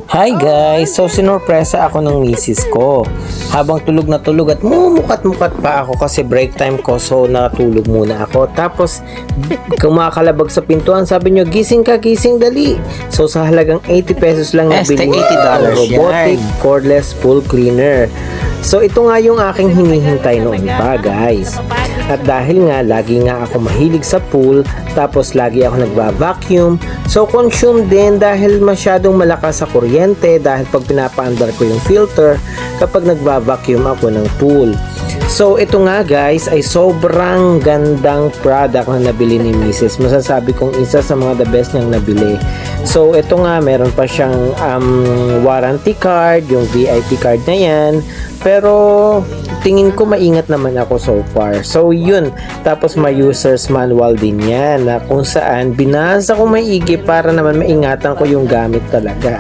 Hi guys! So sinorpresa ako ng misis ko. Habang tulog na tulog at mumukat-mukat pa ako kasi break time ko, so natulog muna ako. Tapos kumakalabag sa pintuan, sabi niyo, gising ka, gising, dali. So sa halagang 80 pesos lang nabili niya ang robotic cordless pool cleaner. So ito nga yung aking hinihintay noon pa guys. At dahil nga lagi nga ako mahilig sa pool, tapos lagi ako nagva-vacuum, so consume din dahil masyadong malakas sa kuryente dahil pag pinapaandar ko yung filter kapag nagva-vacuum ako ng pool. So ito nga guys ay sobrang gandang product na nabili ni Mrs. Masasabi kong isa sa mga the best niyang nabili. So ito nga meron pa siyang warranty card, yung VIP card na yan. Pero tingin ko maingat naman ako so far. So yun, tapos may user's manual din yan na kung saan binasa ko maigi para naman maingatan ko yung gamit talaga.